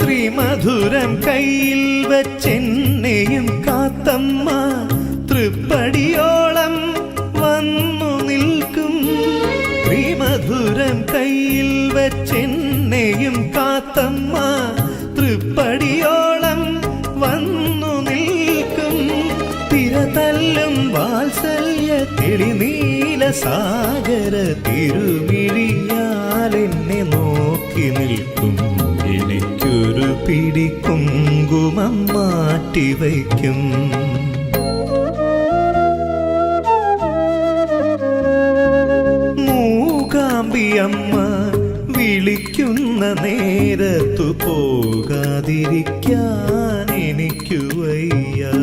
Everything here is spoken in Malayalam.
ശ്രീമധുരം കയ്യിൽ വെച്ചെന്നെയും കാത്തമ്മ തൃപ്പടിയോളം വന്നു നിൽക്കും. ശ്രീമധുരം കയ്യിൽ വെച്ചെന്നെയും കാത്തമ്മ തൃപ്പടിയോളം വന്നു നിൽക്കും. തിരതല്ലും വാത്സല്യ തെളിനീല സാഗര തിരുമിഴിയാലെന്നെ നോക്കി നിൽക്കും. എനിക്കൊരു പിടി കുങ്കുമം മാറ്റിവയ്ക്കും. മൂകാംബിയമ്മ വിളിക്കുന്ന നേരത്തു പോകാതിരിക്കാൻ എനിക്കു വയ്യ.